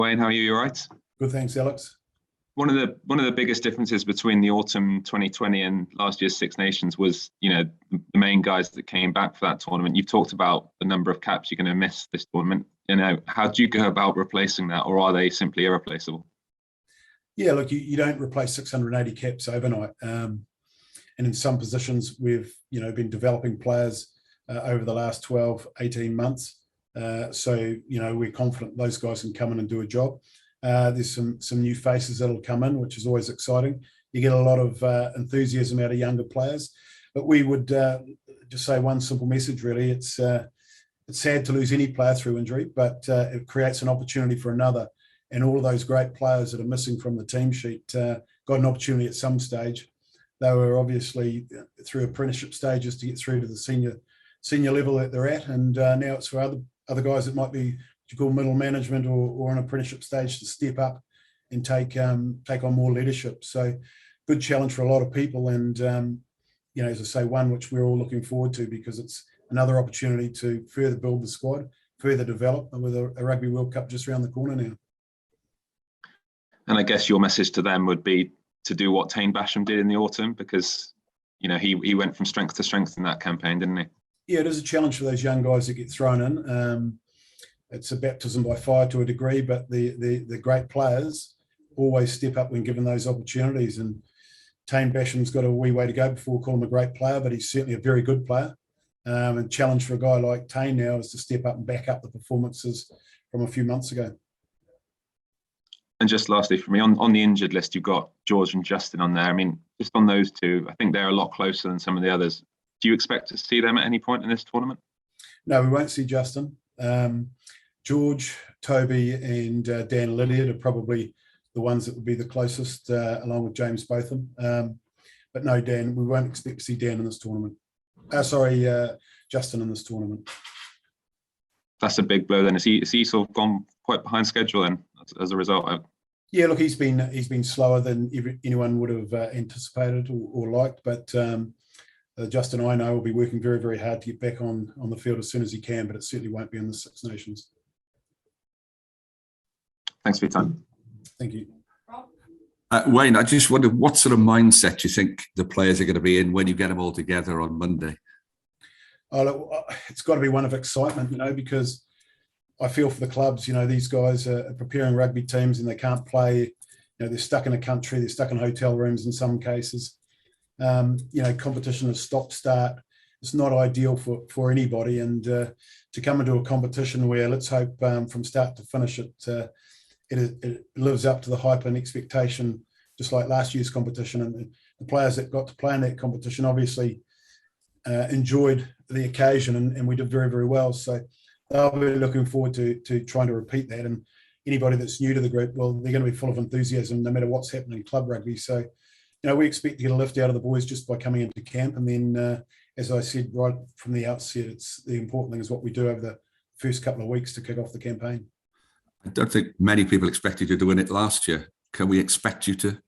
Wayne, how are you? You all right? Good, thanks, Alex. One of the biggest differences between the autumn 2020 and last year's Six Nations was, the main guys that came back for that tournament. You've talked about the number of caps you're going to miss this tournament. How do you go about replacing that, or are they simply irreplaceable? Yeah, look, you don't replace 680 caps overnight. And in some positions, we've, been developing players over the last 12, 18 months. So we're confident those guys can come in and do a job. There's some new faces that'll come in, which is always exciting. You get a lot of enthusiasm out of younger players. But we would just say one simple message, really. It's sad to lose any player through injury, but it creates an opportunity for another. And all of those great players that are missing from the team sheet got an opportunity at some stage. They were obviously through apprenticeship stages to get through to the senior level that they're at. And now it's for other guys that might be what you call middle management or an apprenticeship stage to step up and take on more leadership. So good challenge for a lot of people. And, as I say, one which we're all looking forward to because it's another opportunity to further build the squad, further develop with a Rugby World Cup just around the corner now. And I guess your message to them would be to do what Tane Basham did in the autumn, because, he went from strength to strength in that campaign, didn't he? Yeah, it is a challenge for those young guys that get thrown in. It's a baptism by fire to a degree, but the great players always step up when given those opportunities. And Tane Basham's got a wee way to go before we call him a great player, but he's certainly a very good player. And challenge for a guy like Tane now is to step up and back up the performances from a few months ago. And just lastly for me, on the injured list, you've got George and Justin on there. I mean, just on those two, I think they're a lot closer than some of the others. Do you expect to see them at any point in this tournament? No, we won't see Justin. George, Toby and Dan Lydiard are probably the ones that would be the closest, along with James Botham. But no, Dan, we won't expect to see Dan in this tournament. Justin in this tournament. That's a big blow then. Is he sort of gone quite behind schedule then as a result? Yeah, look, he's been slower than anyone would have anticipated or liked, but Justin, I know, will be working very, very hard to get back on the field as soon as he can, but it certainly won't be in the Six Nations. Thanks for your time. Thank you. Wayne, I just wonder what sort of mindset you think the players are going to be in when you get them all together on Monday? Oh, look, it's got to be one of excitement, because I feel for the clubs. These guys are preparing rugby teams and they can't play. They're stuck in a country, they're stuck in hotel rooms in some cases. Competition is stop-start. It's not ideal for anybody. And to come into a competition where, let's hope from start to finish, it lives up to the hype and expectation, just like last year's competition. And the players that got to play in that competition obviously enjoyed the occasion, and we did very, very well. So they'll be looking forward to trying to repeat that. And anybody that's new to the group, well, they're going to be full of enthusiasm no matter what's happening in club rugby. So, we expect to get a lift out of the boys just by coming into camp. And then, as I said right from the outset, it's the important thing is what we do over the first couple of weeks to kick off the campaign. I don't think many people expected you to win it last year. Can we expect you to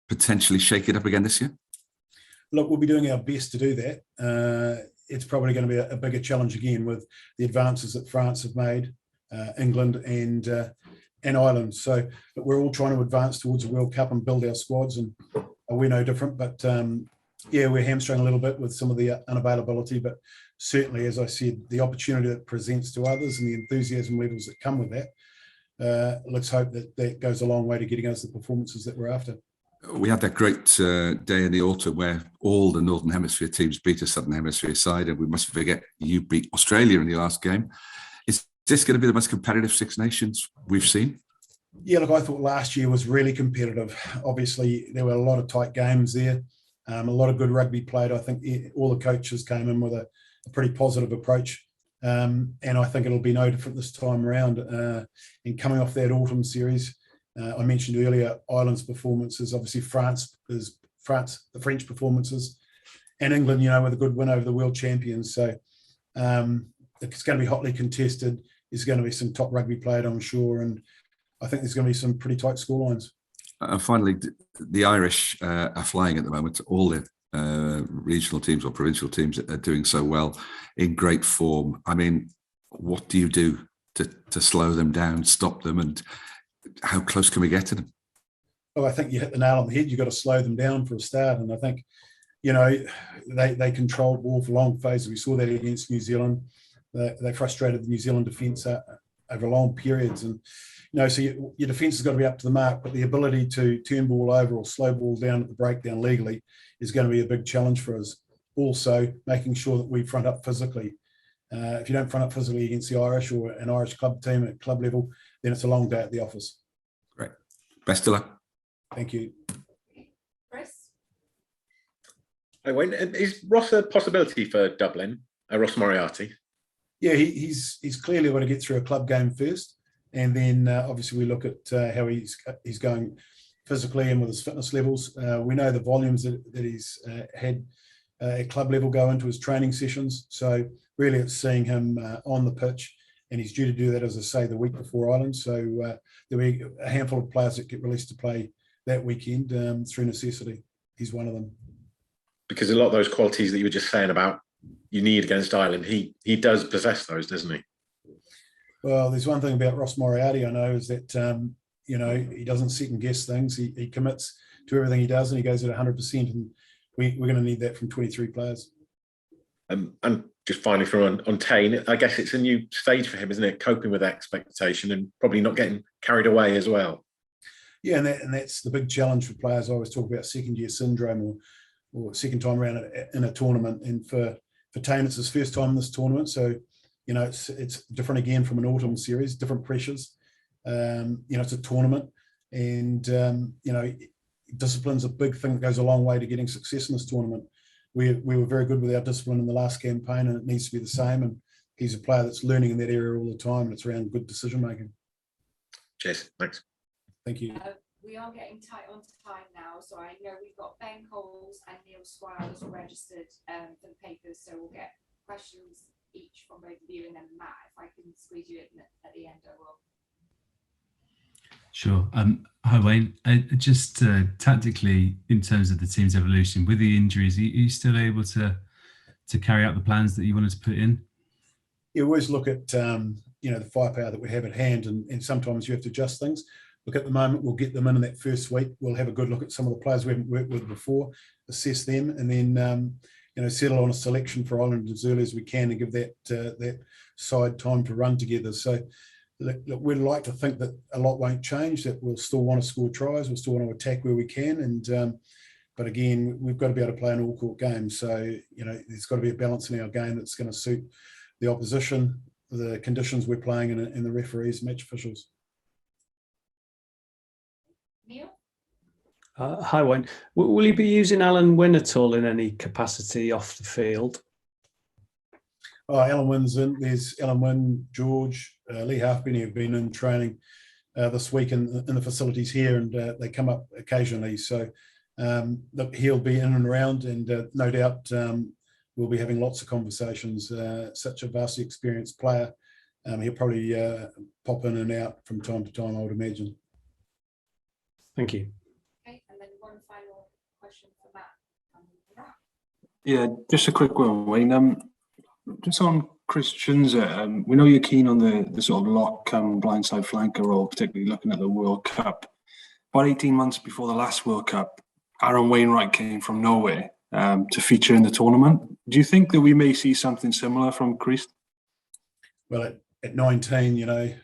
potentially shake it up again this year? Look, we'll be doing our best to do that. It's probably going to be a bigger challenge again with the advances that France have made, England and Ireland. So we're all trying to advance towards a World Cup and build our squads, and we're no different. But we're hamstrung a little bit with some of the unavailability. But certainly, as I said, the opportunity that presents to others and the enthusiasm levels that come with that, let's hope that goes a long way to getting us the performances that we're after. We had that great day in the autumn where all the Northern Hemisphere teams beat a Southern Hemisphere side, and we mustn't forget you beat Australia in the last game. Is this going to be the most competitive Six Nations we've seen? Yeah, look, I thought last year was really competitive. Obviously, there were a lot of tight games there, a lot of good rugby played. I think all the coaches came in with a pretty positive approach, and I think it'll be no different this time around. And coming off that autumn series, I mentioned earlier Ireland's performances, obviously the French performances, and England, with a good win over the world champions. So it's going to be hotly contested. There's going to be some top rugby played, I'm sure, and I think there's going to be some pretty tight scorelines. And finally, the Irish are flying at the moment. All the regional teams or provincial teams are doing so well, in great form. I mean, what do you do to slow them down, stop them, and how close can we get to them? Oh, I think you hit the nail on the head. You've got to slow them down for a start. And I think, they controlled ball for long phases. We saw that against New Zealand. They frustrated the New Zealand defence over long periods. And, so your defence has got to be up to the mark, but the ability to turn ball over or slow ball down at the breakdown legally is going to be a big challenge for us. Also, making sure that we front up physically. If you don't front up physically against the Irish or an Irish club team at club level, then it's a long day at the office. Great. Best of luck. Thank you. Chris? Hey, Wayne, is Ross a possibility for Dublin? Ross Moriarty? Yeah, he's clearly got to get through a club game first, and then obviously we look at how he's going physically and with his fitness levels. We know the volumes that he's had at club level go into his training sessions. So really it's seeing him on the pitch, and he's due to do that, as I say, the week before Ireland. So there'll be a handful of players that get released to play that weekend through necessity. He's one of them. Because a lot of those qualities that you were just saying about you need against Ireland, he does possess those, doesn't he? Well, there's one thing about Ross Moriarty I know is that, he doesn't second guess things. He commits to everything he does, and he goes at 100%. And we're going to need that from 23 players. And just finally from on Tane, I guess it's a new stage for him, isn't it? Coping with expectation and probably not getting carried away as well. Yeah, and that's the big challenge for players. I always talk about second-year syndrome or second time around in a tournament. And for Tane, it's his first time in this tournament. So, it's different again from an autumn series, different pressures. It's a tournament, and, discipline's a big thing that goes a long way to getting success in this tournament. We were very good with our discipline in the last campaign, and it needs to be the same. And he's a player that's learning in that area all the time, and it's around good decision-making. Cheers. Thanks. Thank you. We are getting tight on time now, so I know we've got Ben Coles and Neil Squires registered for the papers, so we'll get questions each from both of you, and then Matt, if I can squeeze you in at the end, I will. Sure. Hi, Wayne. Just tactically, in terms of the team's evolution, with the injuries, are you still able to carry out the plans that you wanted to put in? You always look at the firepower that we have at hand, and sometimes you have to adjust things. Look, at the moment, we'll get them in that first week. We'll have a good look at some of the players we haven't worked with before, assess them, and then settle on a selection for Ireland as early as we can and give that side time to run together. So look, we'd like to think that a lot won't change, that we'll still want to score tries, we'll still want to attack where we can, and but again, we've got to be able to play an all-court game. So there's got to be a balance in our game that's going to suit the opposition, the conditions we're playing in, and the referees, match officials. Neil? Hi, Wayne. Will you be using Alan Wynne at all in any capacity off the field? Oh, Alan Wynne's in. There's Alan Wynne, George, Lee Halfpenny have been in training this week in the facilities here, and they come up occasionally. So look, he'll be in and around, and no doubt we'll be having lots of conversations. Such a vastly experienced player. He'll probably pop in and out from time to time, I would imagine. Thank you. Okay, and then one final question for Matt. Yeah, just a quick one, Wayne. Just on Christianza, we know you're keen on the sort of lock blindside flanker role, particularly looking at the World Cup. About 18 months before the last World Cup, Aaron Wainwright came from nowhere to feature in the tournament. Do you think that we may see something similar from Christ? Well, at 19,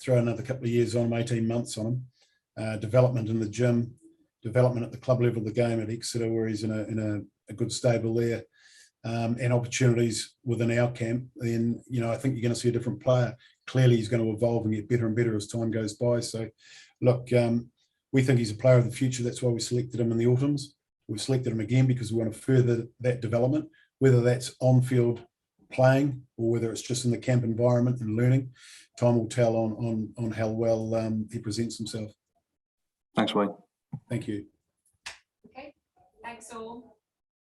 throw another couple of years on him, 18 months on him. Development in the gym, development at the club level of the game at Exeter, where he's in a good stable there, and opportunities within our camp, then I think you're going to see a different player. Clearly, he's going to evolve and get better and better as time goes by. So, look, we think he's a player of the future. That's why we selected him in the autumns. We've selected him again because we want to further that development, whether that's on-field playing or whether it's just in the camp environment and learning. Time will tell on how well he presents himself. Thanks, Wayne. Thank you. Okay, thanks all.